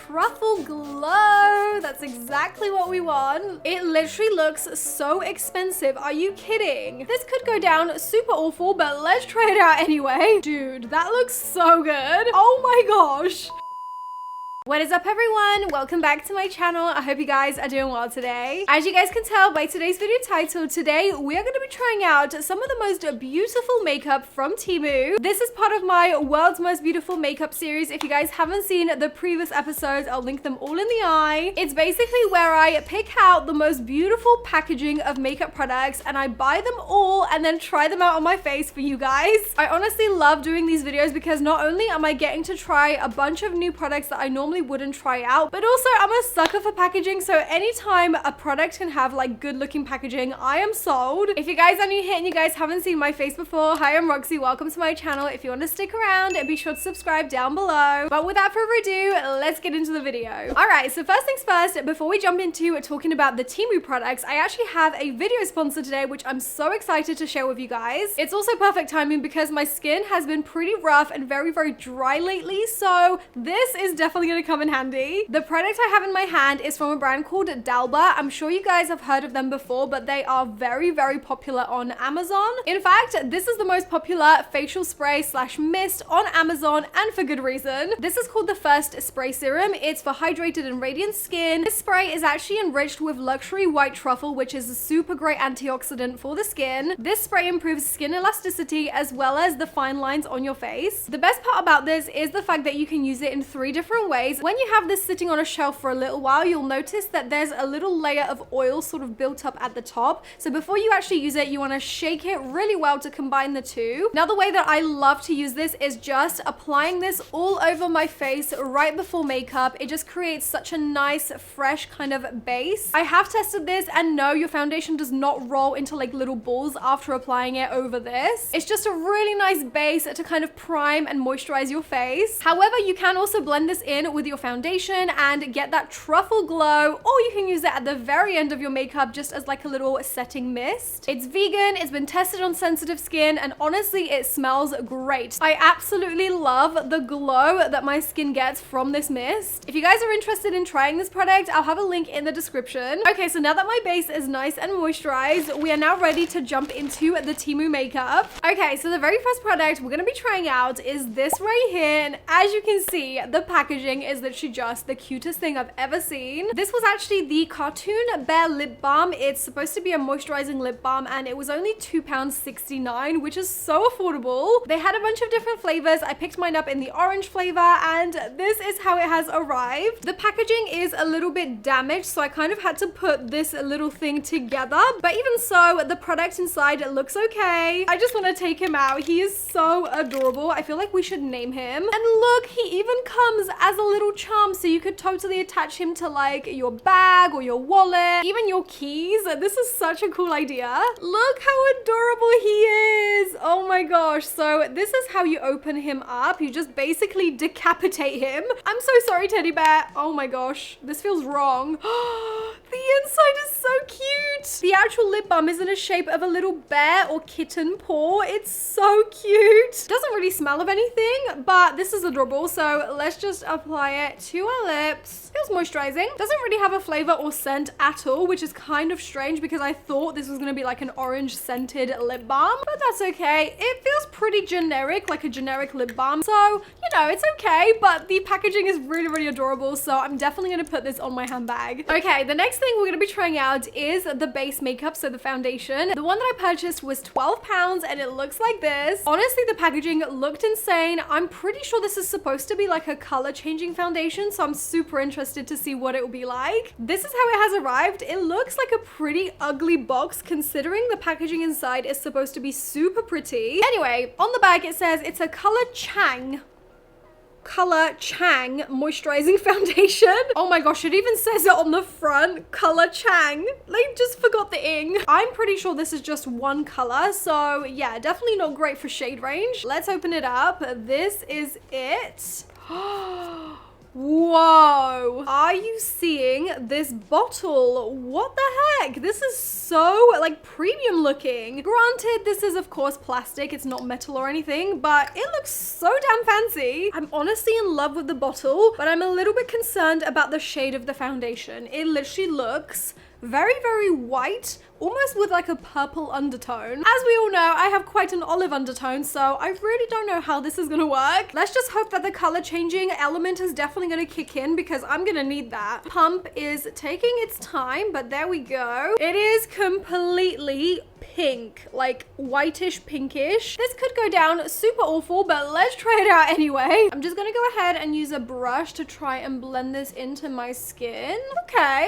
truffle glow. That's exactly what we want. It literally looks so expensive. Are you kidding? This could go down super awful, but let's try it out anyway. Dude, that looks so good. Oh my gosh. What is up, everyone? Welcome back to my channel. I hope you guys are doing well today. As you guys can tell by today's video title, today we are going to be trying out some of the most beautiful makeup from Temu. This is part of my World's Most Beautiful Makeup series. If you guys haven't seen the previous episodes, I'll link them all in the eye. It's basically where I pick out the most beautiful packaging of makeup products and I buy them all and then try them out on my face for you guys. I honestly love doing these videos because not only am I getting to try a bunch of new products that I normally wouldn't try out, but also I'm a sucker for packaging, so anytime a product can have like good looking packaging, I am sold. If you guys are new here and you guys haven't seen my face before, hi, I'm Roxy. Welcome to my channel. If you want to stick around, be sure to subscribe down below. But without further ado, let's get into the video. Alright, so first things first, before we jump into talking about the Temu products, I actually have a video sponsor today which I'm so excited to share with you guys. It's also perfect timing because my skin has been pretty rough and very dry lately, so this is definitely going to come in handy. The product I have in my hand is from a brand called Dalba. I'm sure you guys have heard of them before, but they are very popular on Amazon. In fact, this is the most popular facial spray slash mist on Amazon, and for good reason. This is called the First Spray Serum. It's for hydrated and radiant skin. This spray is actually enriched with luxury white truffle, which is a super great antioxidant for the skin. This spray improves skin elasticity as well as the fine lines on your face. The best part about this is the fact that you can use it in 3 different ways. When you have this sitting on a shelf for a little while, you'll notice that there's a little layer of oil sort of built up at the top. So before you actually use it, you want to shake it really well to combine the two. Another way that I love to use this is just applying this all over my face right before makeup. It just creates such a nice, fresh kind of base. I have tested this, and no, your foundation does not roll into like little balls after applying it over this. It's just a really nice base to kind of prime and moisturize your face. However, you can also blend this in with your foundation and get that truffle glow, or you can use it at the very end of your makeup just as like a little setting mist. It's vegan, it's been tested on sensitive skin, and honestly it smells great. I absolutely love the glow that my skin gets from this mist. If you guys are interested in trying this product, I'll have a link in the description. Okay, so now that my base is nice and moisturized, we are now ready to jump into the Temu makeup. Okay, so the very first product we're going to be trying out is this right here, and as you can see, the packaging is literally just the cutest thing I've ever seen. This was actually the Cartoon Bear Lip Balm. It's supposed to be a moisturizing lip balm, and it was only £2.69, which is so affordable. They had a bunch of different flavors. I picked mine up in the orange flavor, and this is how it has arrived. The packaging is a little bit damaged, so I kind of had to put this little thing together, but even so, the product inside looks okay. I just want to take him out. He is so adorable. I feel like we should name him. And look, he even comes as a little charm, so you could totally attach him to like your bag or your wallet, even your keys. This is such a cool idea. Look how adorable he is. Oh my gosh. So this is how you open him up. You just basically decapitate him. I'm so sorry, teddy bear. Oh my gosh, this feels wrong. The inside is so cute. The actual lip balm is in a shape of a little bear or kitten paw. It's so cute. Doesn't really smell of anything, but this is adorable. So let's just apply it to our lips. Feels moisturizing. Doesn't really have a flavor or scent at all, which is kind of strange because I thought this was going to be like an orange scented lip balm, but that's okay. It feels pretty generic, like a generic lip balm. So, you know, it's okay, but the packaging is really adorable. So I'm definitely going to put this on my handbag. Okay, the next thing we're going to be trying out is the base makeup, so the foundation. The one that I purchased was £12 and it looks like this. Honestly, the packaging looked insane. I'm pretty sure this is supposed to be like a color changing foundation, so I'm super interested to see what it will be like. This is how it has arrived. It looks like a pretty ugly box considering the packaging inside is supposed to be super pretty. Anyway, on the bag it says it's a Color Chang moisturizing foundation. Oh my gosh, it even says it on the front, Color Chang. They just forgot the ing. I'm pretty sure this is just one color, so yeah, definitely not great for shade range. Let's open it up. This is it. Whoa, Whoa, are you seeing this bottle? What the heck? This is so like premium looking. Granted, this is of course plastic, it's not metal or anything, but it looks so damn fancy. I'm honestly in love with the bottle, but I'm a little bit concerned about the shade of the foundation. It literally looks very, very white, almost with like a purple undertone. As we all know, I have quite an olive undertone, so I really don't know how this is gonna work. Let's just hope that the color changing element is definitely gonna kick in because I'm gonna need that. Pump is taking its time, but there we go. It is completely pink, like whitish pinkish. This could go down super awful, but let's try it out anyway. I'm just gonna go ahead and use a brush to try and blend this into my skin. Okay.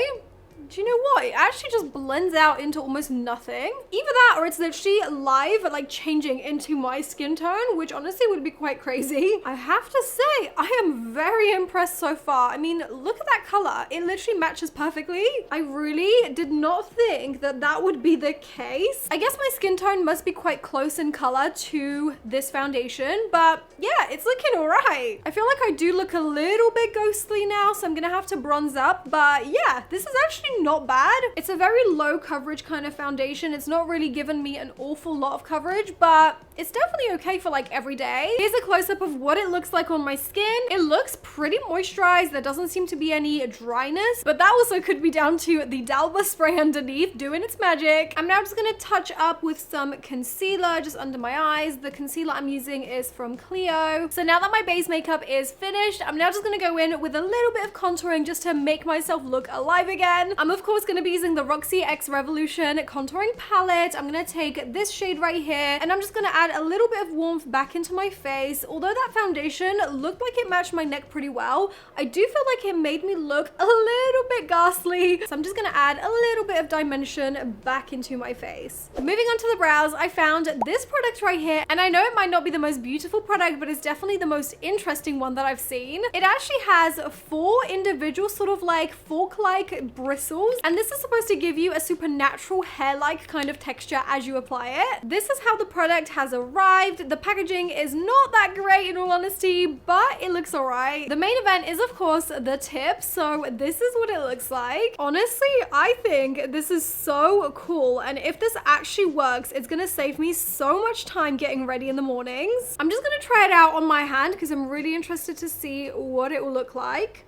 Do you know what? It actually just blends out into almost nothing. Either that or it's literally live, like changing into my skin tone, which honestly would be quite crazy. I have to say, I am very impressed so far. I mean, look at that color. It literally matches perfectly. I really did not think that that would be the case. I guess my skin tone must be quite close in color to this foundation, but yeah, it's looking all right. I feel like I do look a little bit ghostly now, so I'm gonna have to bronze up, but yeah, this is actually not bad. It's a very low coverage kind of foundation. It's not really given me an awful lot of coverage, but it's definitely okay for like every day. Here's a close-up of what it looks like on my skin. It looks pretty moisturized. There doesn't seem to be any dryness, but that also could be down to the Dalba spray underneath doing its magic. I'm now just gonna touch up with some concealer just under my eyes. The concealer I'm using is from Clio. So now that my base makeup is finished, I'm now just gonna go in with a little bit of contouring just to make myself look alive again. I'm of course gonna be using the Roxxi X Revolution contouring palette. I'm gonna take this shade right here, and I'm just gonna add a little bit of warmth back into my face. Although that foundation looked like it matched my neck pretty well, I do feel like it made me look a little bit ghastly. So I'm just gonna add a little bit of dimension back into my face. Moving on to the brows, I found this product right here, and I know it might not be the most beautiful product, but it's definitely the most interesting one that I've seen. It actually has 4 individual sort of like fork-like bristles, and this is supposed to give you a supernatural hair-like kind of texture as you apply it. This is how the product has arrived. The packaging is not that great in all honesty, but it looks alright. The main event is of course the tip, so this is what it looks like. Honestly, I think this is so cool, and if this actually works, it's gonna save me so much time getting ready in the mornings. I'm just gonna try it out on my hand because I'm really interested to see what it will look like.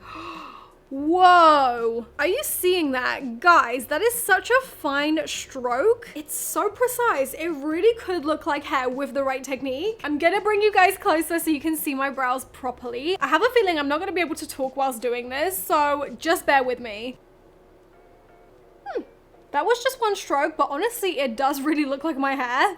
Whoa, are you seeing that? Guys, that is such a fine stroke. It's so precise. It really could look like hair with the right technique. I'm gonna bring you guys closer so you can see my brows properly. I have a feeling I'm not gonna be able to talk whilst doing this, so just bear with me. That was just one stroke, but honestly, it does really look like my hair.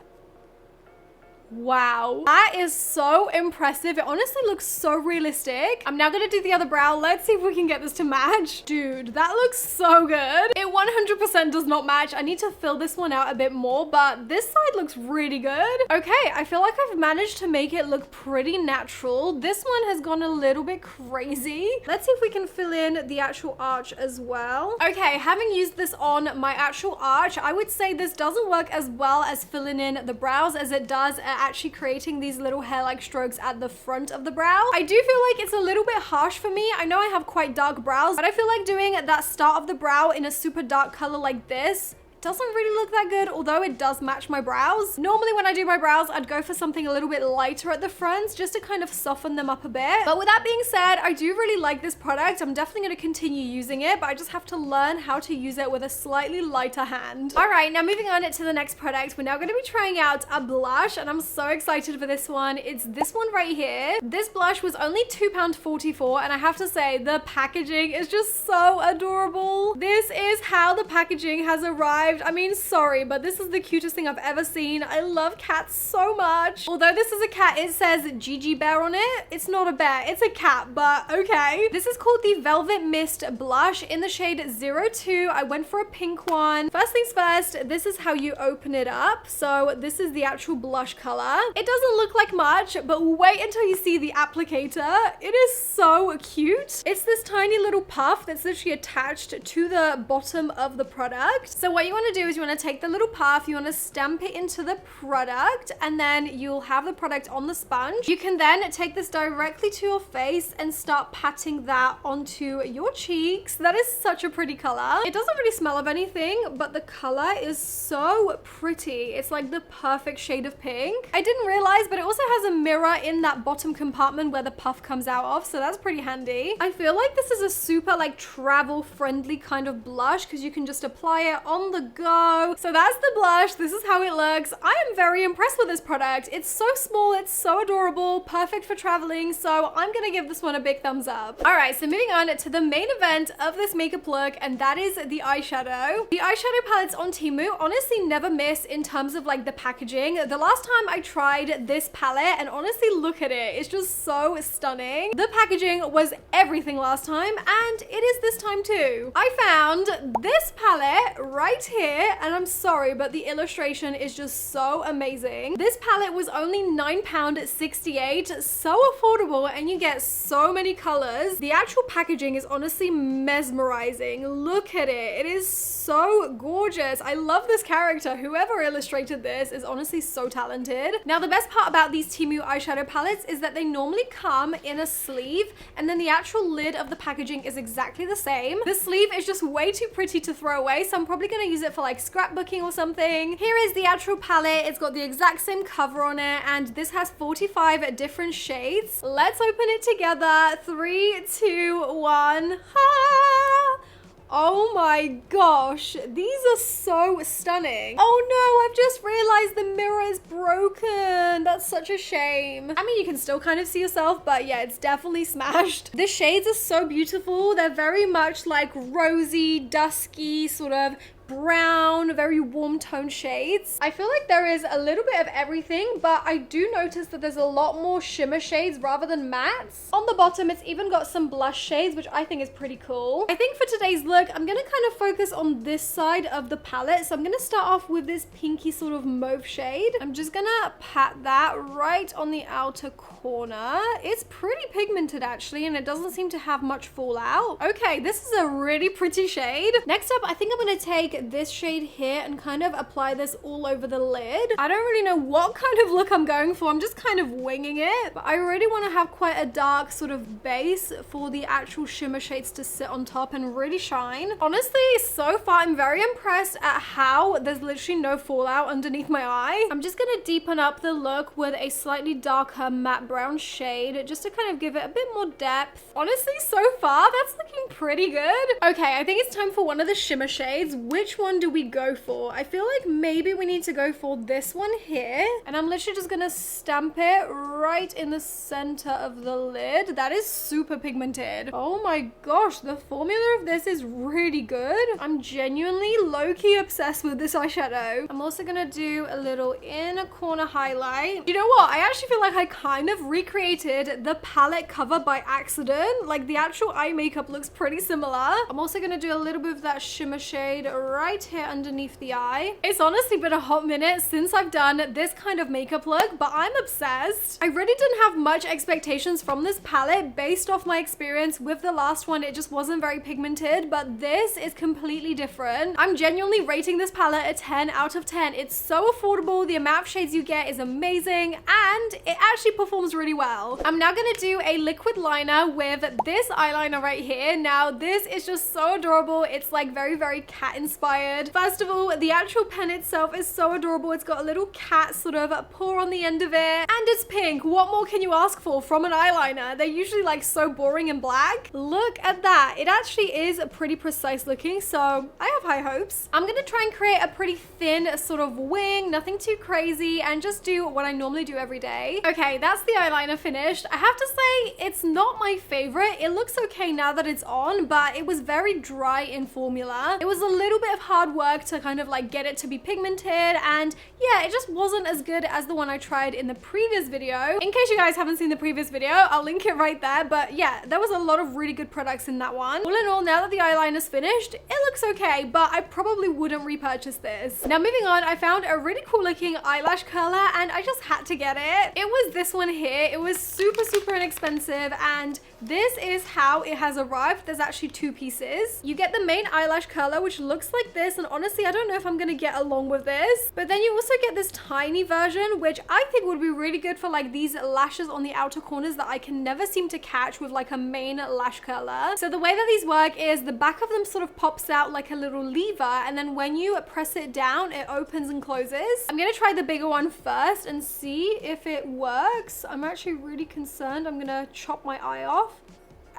Wow, that is so impressive. It honestly looks so realistic. I'm now gonna do the other brow. Let's see if we can get this to match. Dude, that looks so good. It 100% does not match. I need to fill this one out a bit more, but this side looks really good. Okay, I feel like I've managed to make it look pretty natural. This one has gone a little bit crazy. Let's see if we can fill in the actual arch as well. Okay, having used this on my actual arch, I would say this doesn't work as well as filling in the brows as it does at actually creating these little hair-like strokes at the front of the brow. I do feel like it's a little bit harsh for me. I know I have quite dark brows, but I feel like doing that start of the brow in a super dark color like this doesn't really look that good, although it does match my brows. Normally when I do my brows, I'd go for something a little bit lighter at the front just to kind of soften them up a bit. But with that being said, I do really like this product. I'm definitely going to continue using it, but I just have to learn how to use it with a slightly lighter hand. All right, now moving on to the next product, we're now going to be trying out a blush, and I'm so excited for this one. It's this one right here. This blush was only £2.44, and I have to say the packaging is just so adorable. This is how the packaging has arrived. I mean, sorry, but this is the cutest thing I've ever seen. I love cats so much. Although this is a cat, it says Gigi Bear on it. It's not a bear, it's a cat, but okay. This is called the Velvet Mist Blush in the shade 02. I went for a pink one. First things first, this is how you open it up. So this is the actual blush color. It doesn't look like much, but wait until you see the applicator. It is so cute. It's this tiny little puff that's literally attached to the bottom of the product. So what you want to do is you want to take the little puff, you want to stamp it into the product, and then you'll have the product on the sponge. You can then take this directly to your face and start patting that onto your cheeks. That is such a pretty color. It doesn't really smell of anything, but the color is so pretty. It's like the perfect shade of pink. I didn't realize, but it also has a mirror in that bottom compartment where the puff comes out of, so that's pretty handy. I feel like this is a super like travel friendly kind of blush because you can just apply it on the go. So that's the blush. This is how it looks. I am very impressed with this product. It's so small, it's so adorable, perfect for traveling, so I'm gonna give this one a big thumbs up. All right, so moving on to the main event of this makeup look, and that is the eyeshadow. The eyeshadow palettes on Temu honestly never miss in terms of like the packaging. The last time I tried this palette, and honestly look at it, it's just so stunning. The packaging was everything last time, and it is this time too. I found this palette right here, and I'm sorry, but the illustration is just so amazing. This palette was only £9.68, so affordable, and you get so many colors. The actual packaging is honestly mesmerizing. Look at it. It is so gorgeous. I love this character. Whoever illustrated this is honestly so talented. Now, the best part about these Temu eyeshadow palettes is that they normally come in a sleeve, and then the actual lid of the packaging is exactly the same. The sleeve is just way too pretty to throw away, so I'm probably gonna use it for like scrapbooking or something. Here is the actual palette. It's got the exact same cover on it, and this has 45 different shades. Let's open it together. 3, 2, 1. Ha! Oh my gosh, these are so stunning. Oh no, I've just realized the mirror is broken. That's such a shame. I mean, you can still kind of see yourself, but yeah, it's definitely smashed. The shades are so beautiful. They're very much like rosy, dusky, sort of brown, very warm tone shades. I feel like there is a little bit of everything, but I do notice that there's a lot more shimmer shades rather than mattes. On the bottom, it's even got some blush shades, which I think is pretty cool. I think for today's look, I'm gonna kind of focus on this side of the palette. So I'm gonna start off with this pinky sort of mauve shade. I'm just gonna pat that right on the outer corner. It's pretty pigmented actually, and it doesn't seem to have much fallout. Okay, this is a really pretty shade. Next up, I think I'm gonna take this shade here and kind of apply this all over the lid. I don't really know what kind of look I'm going for. I'm just kind of winging it, but I really want to have quite a dark sort of base for the actual shimmer shades to sit on top and really shine. Honestly, so far I'm very impressed at how there's literally no fallout underneath my eye. I'm just gonna deepen up the look with a slightly darker matte brown shade just to kind of give it a bit more depth. Honestly, so far that's looking pretty good. Okay, I think it's time for one of the shimmer shades. Which one do we go for? I feel like maybe we need to go for this one here, and I'm literally just gonna stamp it right in the center of the lid. That is super pigmented. Oh my gosh, the formula of this is really good. I'm genuinely low-key obsessed with this eyeshadow. I'm also gonna do a little inner corner highlight. You know what? I actually feel like I kind of recreated the palette cover by accident. Like the actual eye makeup looks pretty similar. I'm also gonna do a little bit of that shimmer shade right here underneath the eye. It's honestly been a hot minute since I've done this kind of makeup look, but I'm obsessed. I really didn't have much expectations from this palette based off my experience with the last one. It just wasn't very pigmented, but this is completely different. I'm genuinely rating this palette a 10 out of 10. It's so affordable. The amount of shades you get is amazing, and it actually performs really well. I'm now gonna do a liquid liner with this eyeliner right here. Now, this is just so adorable. It's like very cat inspired. First of all, the actual pen itself is so adorable. It's got a little cat sort of paw on the end of it, and it's pink. What more can you ask for from an eyeliner? They're usually like so boring and black. Look at that. It actually is pretty precise looking, so I have high hopes. I'm gonna try and create a pretty thin sort of wing, nothing too crazy, and just do what I normally do every day. Okay, that's the eyeliner finished. I have to say, it's not my favorite. It looks okay now that it's on, but it was very dry in formula. It was a little bit of hard work to kind of like get it to be pigmented, and yeah, it just wasn't as good as the one I tried in the previous video. In case you guys haven't seen the previous video, I'll link it right there, but yeah, there was a lot of really good products in that one. All in all, now that the eyeliner's finished, it looks okay, but I probably wouldn't repurchase this. Now moving on, I found a really cool looking eyelash curler, and I just had to get it. It was this one here. It was super inexpensive, and this is how it has arrived. There's actually two pieces. You get the main eyelash curler, which looks like this, and honestly, I don't know if I'm gonna get along with this. But then you also get this tiny version, which I think would be really good for like these lashes on the outer corners that I can never seem to catch with like a main lash curler. So the way that these work is the back of them sort of pops out like a little lever, and then when you press it down, it opens and closes. I'm gonna try the bigger one first and see if it works. I'm actually really concerned. I'm gonna chop my eye off.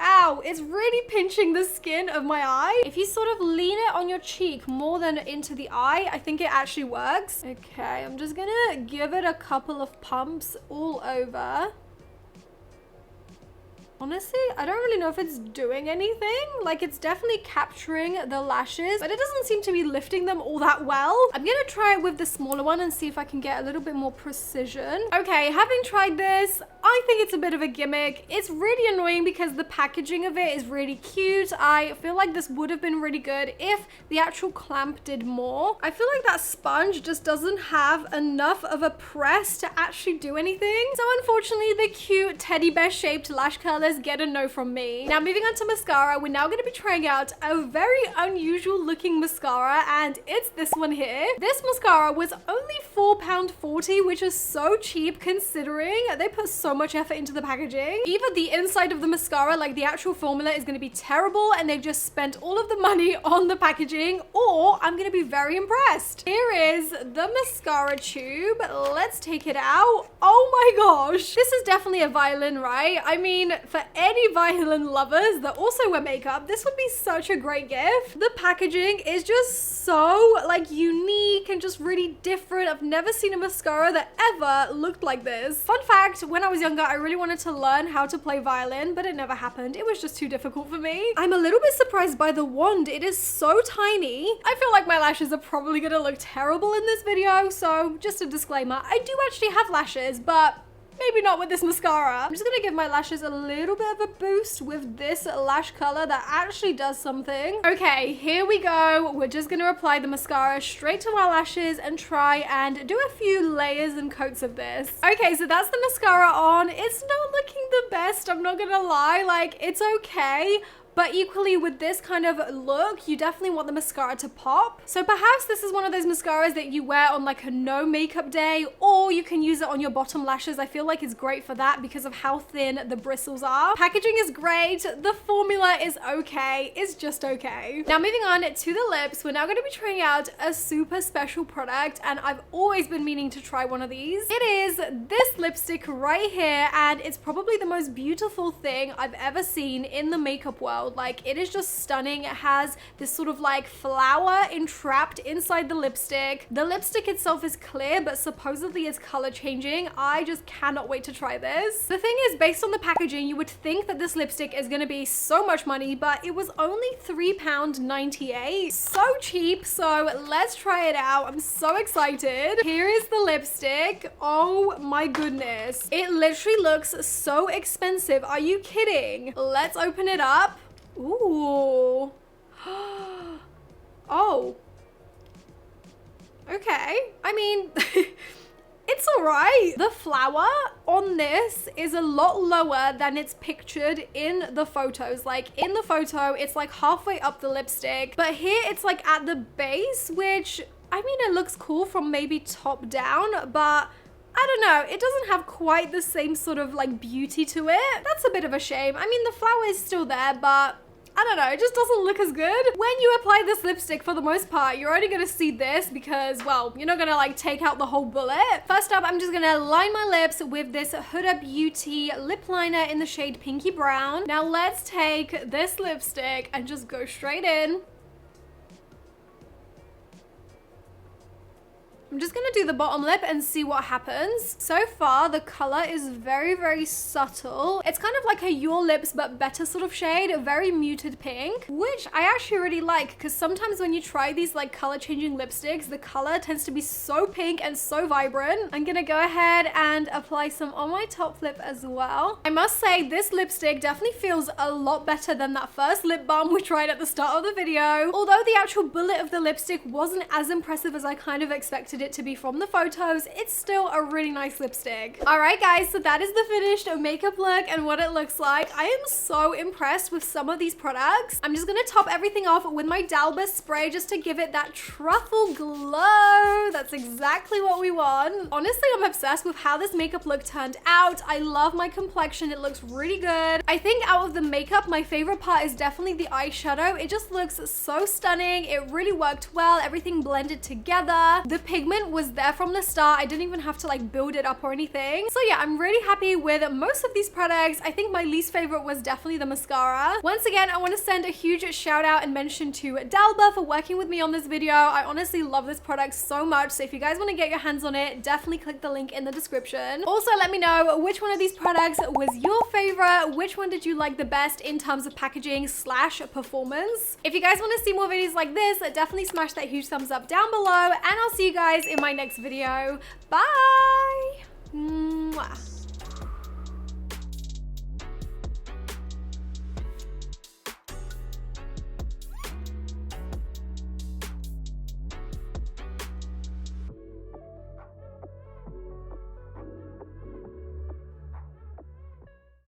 Ow, it's really pinching the skin of my eye. If you sort of lean it on your cheek more than into the eye, I think it actually works. Okay, I'm just gonna give it a couple of pumps all over. Honestly, I don't really know if it's doing anything. Like, it's definitely capturing the lashes, but it doesn't seem to be lifting them all that well. I'm gonna try it with the smaller one and see if I can get a little bit more precision. Okay, having tried this, I think it's a bit of a gimmick. It's really annoying because the packaging of it is really cute. I feel like this would have been really good if the actual clamp did more. I feel like that sponge just doesn't have enough of a press to actually do anything. So unfortunately, the cute teddy bear shaped lash curlers get a no from me. Now moving on to mascara, we're now going to be trying out a very unusual looking mascara, and it's this one here. This mascara was only £4.40, which is so cheap considering they put so much effort into the packaging. Either the inside of the mascara, like the actual formula, is going to be terrible and they've just spent all of the money on the packaging, or I'm going to be very impressed. Here is the mascara tube. Let's take it out. Oh my gosh. This is definitely a violin, right? I mean, for any violin lovers that also wear makeup, this would be such a great gift. The packaging is just so like unique and just really different. I've never seen a mascara that ever looked like this. Fun fact, when I was younger, I really wanted to learn how to play violin, but it never happened. It was just too difficult for me. I'm a little bit surprised by the wand. It is so tiny. I feel like my lashes are probably gonna look terrible in this video, so just a disclaimer, I do actually have lashes, but maybe not with this mascara. I'm just gonna give my lashes a little bit of a boost with this lash color that actually does something. Okay, here we go. We're just gonna apply the mascara straight to our lashes and try and do a few layers and coats of this. Okay, so that's the mascara on. It's not looking the best, I'm not gonna lie. Like, it's okay. But equally with this kind of look, you definitely want the mascara to pop. So perhaps this is one of those mascaras that you wear on like a no makeup day, or you can use it on your bottom lashes. I feel like it's great for that because of how thin the bristles are. Packaging is great. The formula is okay. It's just okay. Now moving on to the lips, we're now going to be trying out a super special product, and I've always been meaning to try one of these. It is this lipstick right here, and it's probably the most beautiful thing I've ever seen in the makeup world. Like, it is just stunning. It has this sort of like flower entrapped inside the lipstick. The lipstick itself is clear, but supposedly it's color changing. I just cannot wait to try this. The thing is, based on the packaging, you would think that this lipstick is gonna be so much money, but it was only £3.98. So cheap, so let's try it out. I'm so excited. Here is the lipstick. Oh my goodness. It literally looks so expensive. Are you kidding? Let's open it up. Ooh. Oh. Okay. I mean, it's all right. The flower on this is a lot lower than it's pictured in the photos. Like, in the photo, it's like halfway up the lipstick, but here it's like at the base, which, I mean, it looks cool from maybe top down, but I don't know, it doesn't have quite the same sort of like beauty to it. That's a bit of a shame. I mean, the flower is still there, but I don't know, it just doesn't look as good. When you apply this lipstick, for the most part, you're only gonna see this because, well, you're not gonna like take out the whole bullet. First up, I'm just gonna line my lips with this Huda Beauty lip liner in the shade Pinky Brown. Now let's take this lipstick and just go straight in. I'm just gonna do the bottom lip and see what happens. So far, the color is very, very subtle. It's kind of like a Your Lips but better sort of shade, a very muted pink, which I actually really like because sometimes when you try these like color changing lipsticks, the color tends to be so pink and so vibrant. I'm gonna go ahead and apply some on my top lip as well. I must say, this lipstick definitely feels a lot better than that first lip balm we tried at the start of the video. Although the actual bullet of the lipstick wasn't as impressive as I kind of expected expected it to be from the photos, it's still a really nice lipstick. All right, guys, so that is the finished makeup look and what it looks like. I am so impressed with some of these products. I'm just gonna top everything off with my Dalba spray just to give it that truffle glow. That's exactly what we want. Honestly, I'm obsessed with how this makeup look turned out. I love my complexion. It looks really good. I think out of the makeup, my favorite part is definitely the eyeshadow. It just looks so stunning. It really worked well. Everything blended together. The pigment was there from the start. I didn't even have to like build it up or anything. So yeah, I'm really happy with most of these products. I think my least favorite was definitely the mascara. Once again, I want to send a huge shout out and mention to Dalba for working with me on this video. I honestly love this product so much. So if you guys want to get your hands on it, definitely click the link in the description. Also, let me know which one of these products was your favorite. Which one did you like the best in terms of packaging / performance? If you guys want to see more videos like this, definitely smash that huge thumbs up down below, and I'll see you guys in my next video. Bye! Mwah.